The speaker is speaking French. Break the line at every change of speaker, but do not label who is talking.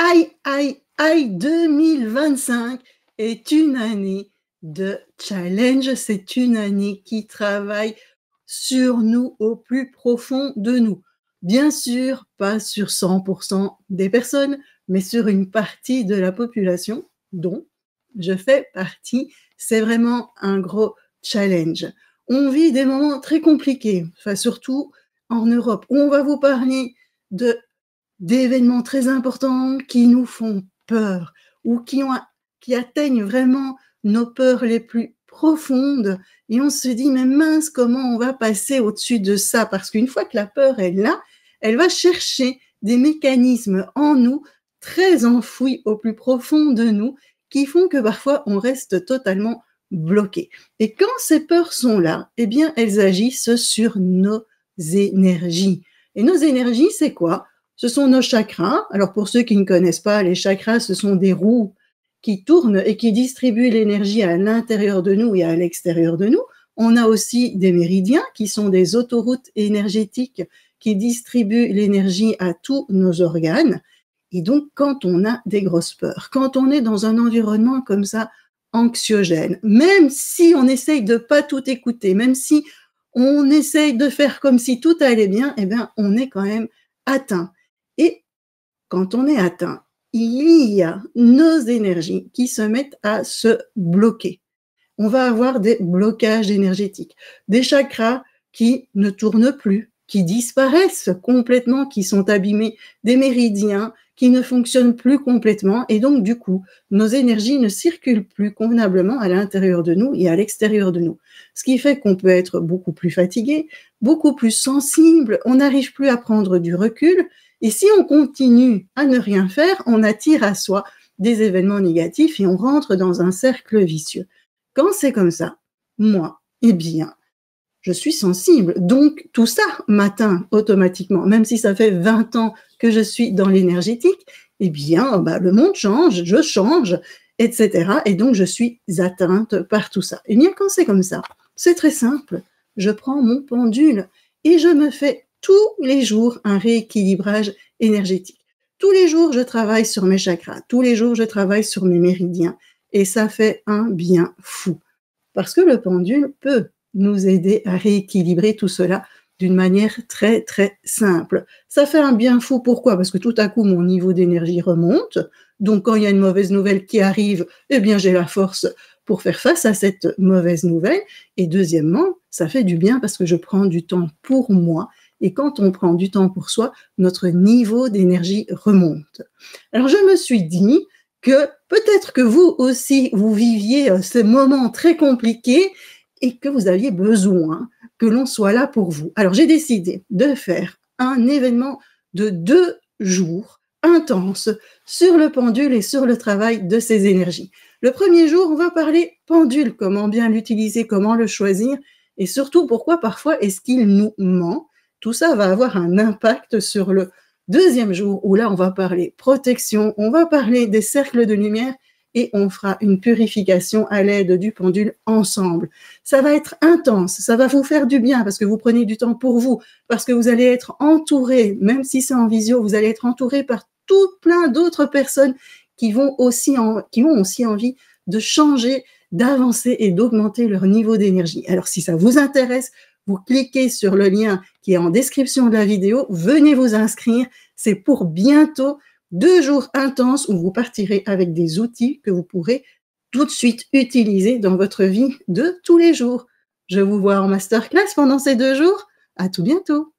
Aïe, aïe, aïe, 2025 est une année de challenge. C'est une année qui travaille sur nous au plus profond de nous. Bien sûr, pas sur 100% des personnes, mais sur une partie de la population dont je fais partie. C'est vraiment un gros challenge. On vit des moments très compliqués, enfin, surtout en Europe, où on va vous parler d'événements très importants qui nous font peur ou qui atteignent vraiment nos peurs les plus profondes. Et on se dit, mais mince, comment on va passer au-dessus de ça? Parce qu'une fois que la peur est là, elle va chercher des mécanismes en nous, très enfouis au plus profond de nous, qui font que parfois on reste totalement bloqué. Et quand ces peurs sont là, eh bien, elles agissent sur nos énergies. Et nos énergies, c'est quoi? Ce sont nos chakras. Alors pour ceux qui ne connaissent pas, les chakras, ce sont des roues qui tournent et qui distribuent l'énergie à l'intérieur de nous et à l'extérieur de nous. On a aussi des méridiens qui sont des autoroutes énergétiques qui distribuent l'énergie à tous nos organes. Et donc quand on a des grosses peurs, quand on est dans un environnement comme ça, anxiogène, même si on essaye de pas tout écouter, même si on essaye de faire comme si tout allait bien, eh bien on est quand même atteint. Et quand on est atteint, il y a nos énergies qui se mettent à se bloquer. On va avoir des blocages énergétiques, des chakras qui ne tournent plus, qui disparaissent complètement, qui sont abîmés, des méridiens qui ne fonctionnent plus complètement. Et donc, du coup, nos énergies ne circulent plus convenablement à l'intérieur de nous et à l'extérieur de nous. Ce qui fait qu'on peut être beaucoup plus fatigué, beaucoup plus sensible, on n'arrive plus à prendre du recul. Et si on continue à ne rien faire, on attire à soi des événements négatifs et on rentre dans un cercle vicieux. Quand c'est comme ça, moi, eh bien, je suis sensible. Donc, tout ça m'atteint automatiquement. Même si ça fait 20 ans que je suis dans l'énergétique, eh bien, le monde change, je change, etc. Et donc, je suis atteinte par tout ça. Eh bien, quand c'est comme ça, c'est très simple. Je prends mon pendule et je me fais tous les jours un rééquilibrage énergétique. Tous les jours, je travaille sur mes chakras. Tous les jours, je travaille sur mes méridiens. Et ça fait un bien fou. Parce que le pendule peut nous aider à rééquilibrer tout cela d'une manière très, très simple. Ça fait un bien fou. Pourquoi? Parce que tout à coup, mon niveau d'énergie remonte. Donc, quand il y a une mauvaise nouvelle qui arrive, eh bien, j'ai la force pour faire face à cette mauvaise nouvelle. Et deuxièmement, ça fait du bien parce que je prends du temps pour moi. Et quand on prend du temps pour soi, notre niveau d'énergie remonte. Alors, je me suis dit que peut-être que vous aussi, vous viviez ces moments très compliqués et que vous aviez besoin que l'on soit là pour vous. Alors, j'ai décidé de faire un événement de 2 jours intense sur le pendule et sur le travail de ces énergies. Le premier jour, on va parler pendule, comment bien l'utiliser, comment le choisir et surtout pourquoi parfois est-ce qu'il nous ment. Tout ça va avoir un impact sur le deuxième jour où là, on va parler protection, on va parler des cercles de lumière et on fera une purification à l'aide du pendule ensemble. Ça va être intense, ça va vous faire du bien parce que vous prenez du temps pour vous, parce que vous allez être entouré, même si c'est en visio, vous allez être entouré par tout plein d'autres personnes qui vont aussi envie de changer, d'avancer et d'augmenter leur niveau d'énergie. Alors, si ça vous intéresse, vous cliquez sur le lien qui est en description de la vidéo, venez vous inscrire. C'est pour bientôt 2 jours intenses où vous partirez avec des outils que vous pourrez tout de suite utiliser dans votre vie de tous les jours. Je vous vois en masterclass pendant ces 2 jours. À tout bientôt.